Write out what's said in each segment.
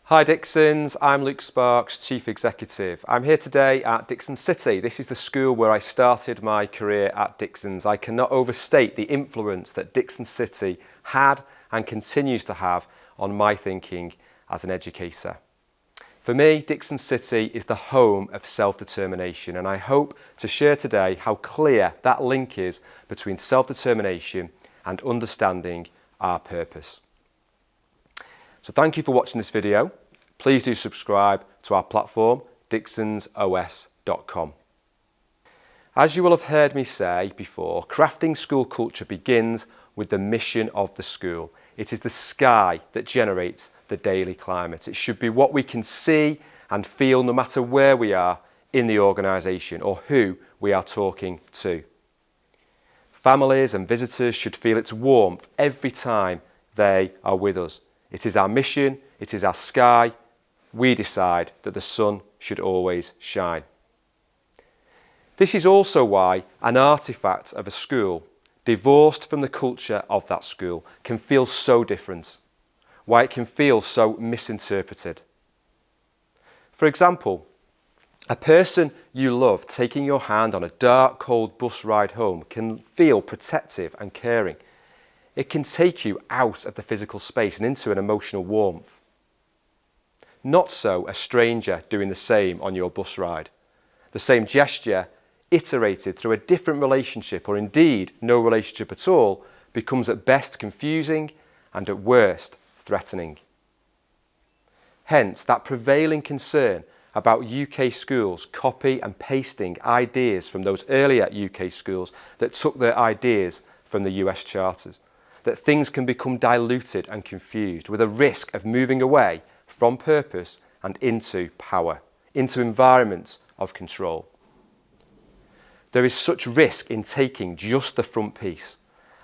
Hi Dixons, I'm Luke Sparks, Chief Executive. I'm here today at Dixons City. This is the school where I started my career at Dixons. I cannot overstate the influence that Dixons City had and continues to have on my thinking as an educator. For me, Dixons City is the home of self-determination, and I hope to share today how clear that link is between self-determination and understanding our purpose. So thank you for watching this video. Please do subscribe to our platform, dixonsos.com. As you will have heard me say before, crafting school culture begins with the mission of the school. It is the sky that generates the daily climate. It should be what we can see and feel no matter where we are in the organisation or who we are talking to. Families and visitors should feel its warmth every time they are with us. It is our mission, it is our sky. We decide that the sun should always shine. This is also why an artefact of a school, divorced from the culture of that school, can feel so different, why it can feel so misinterpreted. For example, a person you love taking your hand on a dark, cold bus ride home can feel protective and caring. It can take you out of the physical space and into an emotional warmth. Not so a stranger doing the same on your bus ride. The same gesture, iterated through a different relationship or indeed no relationship at all, becomes at best confusing and at worst threatening. Hence, that prevailing concern about UK schools copy and pasting ideas from those earlier UK schools that took their ideas from the US charters. That things can become diluted and confused with a risk of moving away from purpose and into power, into environments of control. There is such risk in taking just the front piece.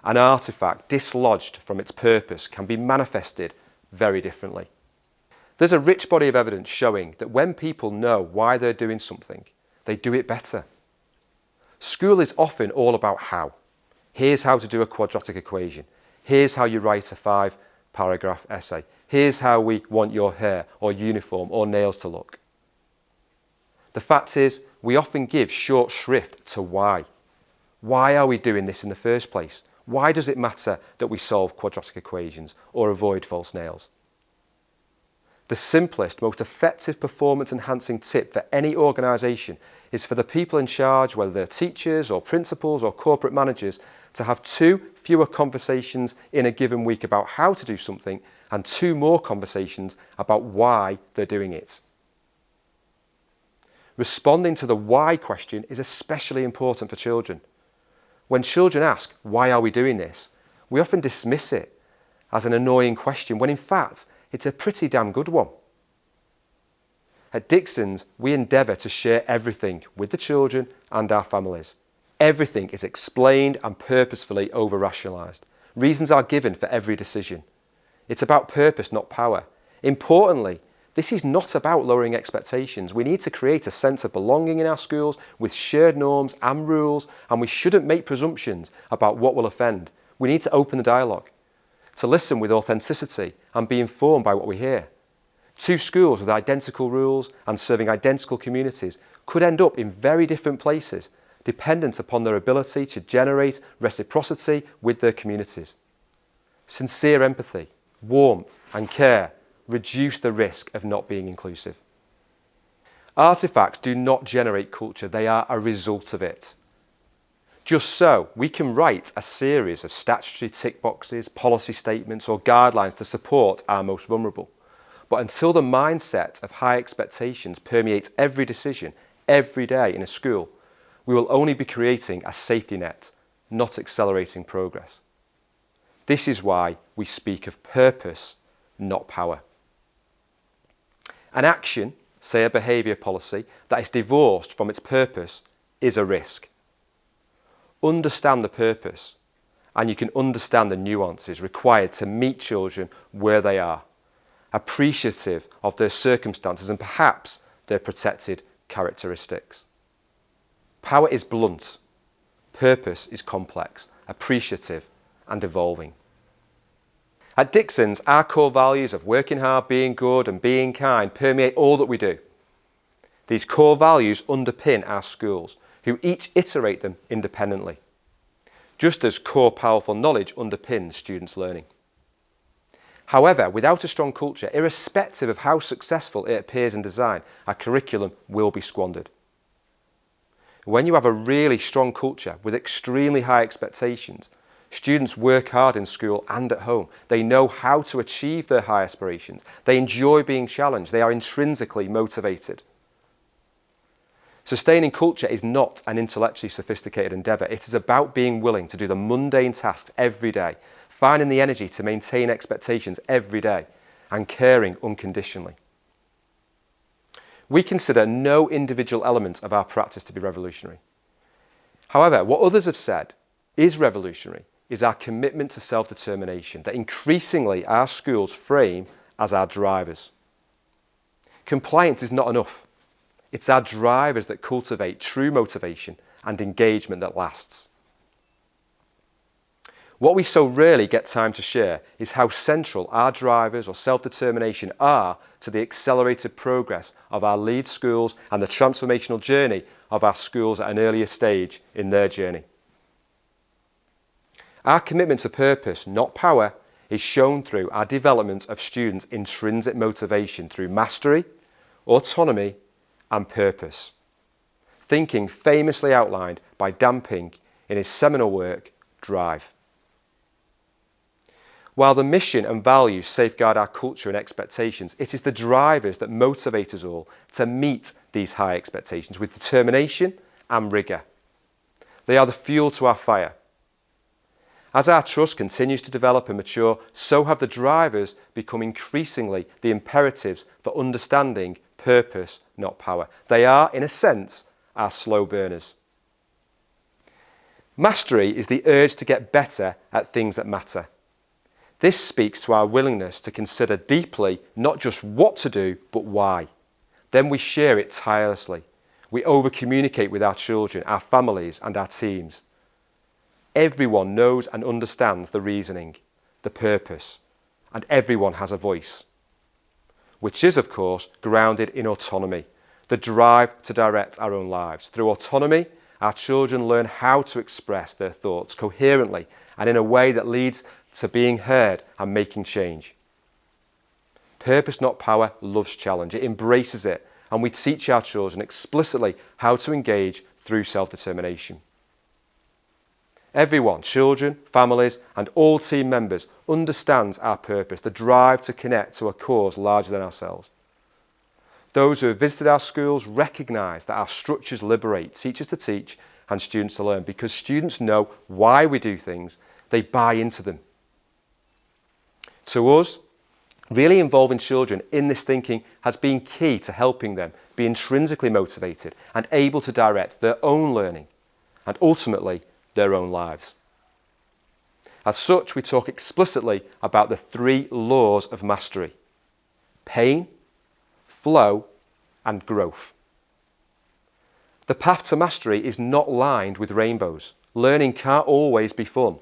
An artefact dislodged from its purpose can be manifested very differently. There's a rich body of evidence showing that when people know why they're doing something, they do it better. School is often all about how. Here's how to do a quadratic equation. Here's how you write a 5-paragraph essay. Here's how we want your hair or uniform or nails to look. The fact is, we often give short shrift to why. Why are we doing this in the first place? Why does it matter that we solve quadratic equations or avoid false nails? The simplest, most effective performance-enhancing tip for any organisation is for the people in charge, whether they're teachers or principals or corporate managers, to have 2 fewer conversations in a given week about how to do something and 2 more conversations about why they're doing it. Responding to the why question is especially important for children. When children ask, why are we doing this? We often dismiss it as an annoying question when in fact it's a pretty damn good one. At Dixons, we endeavour to share everything with the children and our families. Everything is explained and purposefully over-rationalised. Reasons are given for every decision. It's about purpose, not power. Importantly, this is not about lowering expectations. We need to create a sense of belonging in our schools with shared norms and rules, and we shouldn't make presumptions about what will offend. We need to open the dialogue, to listen with authenticity and be informed by what we hear. 2 schools with identical rules and serving identical communities could end up in very different places, dependent upon their ability to generate reciprocity with their communities. Sincere empathy, warmth and care reduce the risk of not being inclusive. Artefacts do not generate culture, they are a result of it. Just so, we can write a series of statutory tick boxes, policy statements or guidelines to support our most vulnerable. But until the mindset of high expectations permeates every decision, every day in a school, we will only be creating a safety net, not accelerating progress. This is why we speak of purpose, not power. An action, say a behaviour policy, that is divorced from its purpose is a risk. Understand the purpose, and you can understand the nuances required to meet children where they are, appreciative of their circumstances and perhaps their protected characteristics. Power is blunt, purpose is complex, appreciative and evolving. At Dixons, our core values of working hard, being good and being kind permeate all that we do. These core values underpin our schools, who each iterate them independently, just as core powerful knowledge underpins students' learning. However, without a strong culture, irrespective of how successful it appears in design, our curriculum will be squandered. When you have a really strong culture with extremely high expectations, students work hard in school and at home. They know how to achieve their high aspirations. They enjoy being challenged. They are intrinsically motivated. Sustaining culture is not an intellectually sophisticated endeavour. It is about being willing to do the mundane tasks every day, finding the energy to maintain expectations every day, and caring unconditionally. We consider no individual element of our practice to be revolutionary. However, what others have said is revolutionary is our commitment to self-determination that increasingly our schools frame as our drivers. Compliance is not enough. It's our drivers that cultivate true motivation and engagement that lasts. What we so rarely get time to share is how central our drivers or self-determination are to the accelerated progress of our lead schools and the transformational journey of our schools at an earlier stage in their journey. Our commitment to purpose, not power, is shown through our development of students' intrinsic motivation through mastery, autonomy, and purpose. Thinking famously outlined by Dan Pink in his seminal work, Drive. While the mission and values safeguard our culture and expectations, it is the drivers that motivate us all to meet these high expectations with determination and rigour. They are the fuel to our fire. As our trust continues to develop and mature, so have the drivers become increasingly the imperatives for understanding purpose, not power. They are, in a sense, our slow burners. Mastery is the urge to get better at things that matter. This speaks to our willingness to consider deeply not just what to do, but why. Then we share it tirelessly. We over-communicate with our children, our families, and our teams. Everyone knows and understands the reasoning, the purpose, and everyone has a voice, which is, of course, grounded in autonomy, the drive to direct our own lives. Through autonomy, our children learn how to express their thoughts coherently and in a way that leads to being heard and making change. Purpose, not power, loves challenge. It embraces it, and we teach our children explicitly how to engage through self-determination. Everyone, children, families, and all team members understands our purpose, the drive to connect to a cause larger than ourselves. Those who have visited our schools recognise that our structures liberate teachers to teach and students to learn because students know why we do things, they buy into them. To us, really involving children in this thinking has been key to helping them be intrinsically motivated and able to direct their own learning and ultimately their own lives. As such, we talk explicitly about the 3 laws of mastery: pain, flow, and growth. The path to mastery is not lined with rainbows. Learning can't always be fun.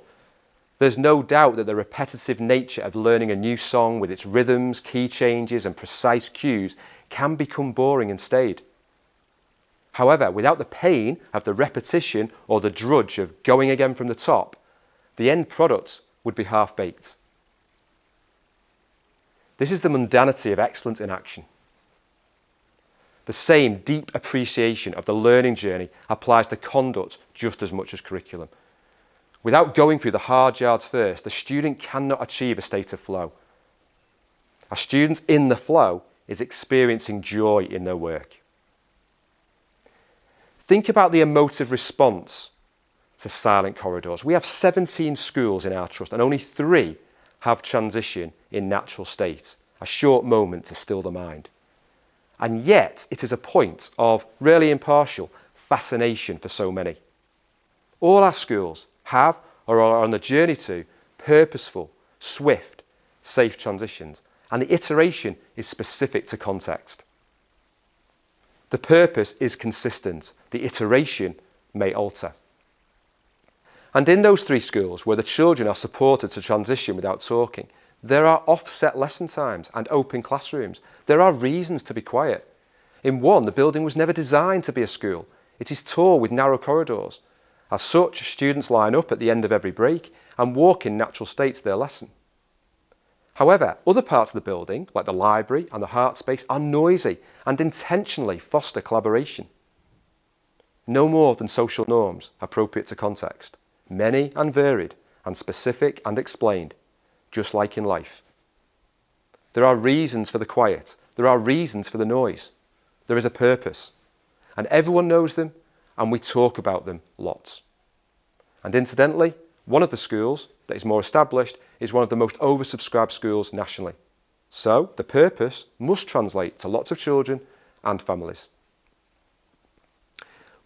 There's no doubt that the repetitive nature of learning a new song with its rhythms, key changes, and precise cues can become boring and staid. However, without the pain of the repetition or the drudge of going again from the top, the end product would be half-baked. This is the mundanity of excellence in action. The same deep appreciation of the learning journey applies to conduct just as much as curriculum. Without going through the hard yards first, the student cannot achieve a state of flow. A student in the flow is experiencing joy in their work. Think about the emotive response to silent corridors. We have 17 schools in our trust and only 3 have transition in natural state, a short moment to still the mind. And yet it is a point of really impartial fascination for so many. All our schools have or are on the journey to purposeful, swift, safe transitions, and the iteration is specific to context. The purpose is consistent, the iteration may alter. And in those 3 schools where the children are supported to transition without talking, There are offset lesson times and open classrooms. There are reasons to be quiet. In one, the building was never designed to be a school. It is tall with narrow corridors. As such, students line up at the end of every break and walk in natural state to their lesson. However, other parts of the building, like the library and the heart space, are noisy and intentionally foster collaboration. No more than social norms appropriate to context, many and varied and specific and explained, just like in life. There are reasons for the quiet. There are reasons for the noise. There is a purpose. And everyone knows them, and we talk about them lots. And incidentally, one of the schools that is more established is one of the most oversubscribed schools nationally. So the purpose must translate to lots of children and families.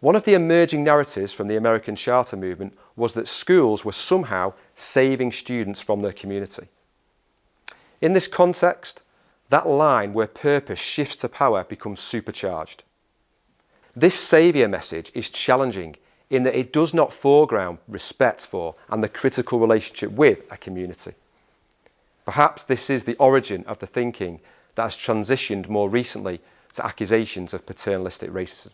One of the emerging narratives from the American Charter movement was that schools were somehow saving students from their community. In this context, that line where purpose shifts to power becomes supercharged. This saviour message is challenging in that it does not foreground respect for and the critical relationship with a community. Perhaps this is the origin of the thinking that has transitioned more recently to accusations of paternalistic racism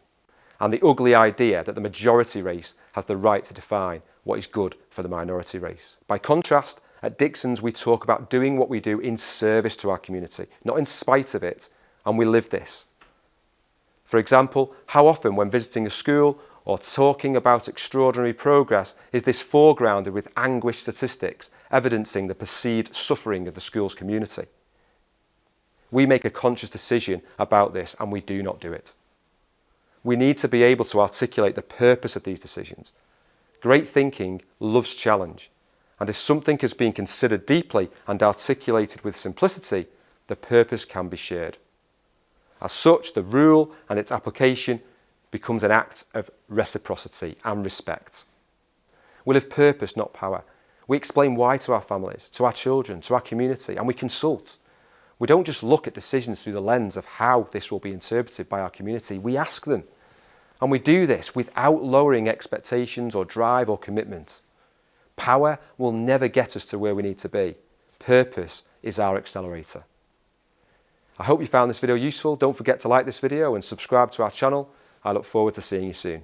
and the ugly idea that the majority race has the right to define what is good for the minority race. By contrast, at Dixons we talk about doing what we do in service to our community, not in spite of it, and we live this. For example, how often when visiting a school or talking about extraordinary progress is this foregrounded with anguished statistics evidencing the perceived suffering of the school's community? We make a conscious decision about this and we do not do it. We need to be able to articulate the purpose of these decisions. Great thinking loves challenge, and if something has been considered deeply and articulated with simplicity, the purpose can be shared. As such, the rule and its application becomes an act of reciprocity and respect. We live purpose, not power. We explain why to our families, to our children, to our community, and we consult. We don't just look at decisions through the lens of how this will be interpreted by our community. We ask them. And we do this without lowering expectations or drive or commitment. Power will never get us to where we need to be. Purpose is our accelerator. I hope you found this video useful. Don't forget to like this video and subscribe to our channel. I look forward to seeing you soon.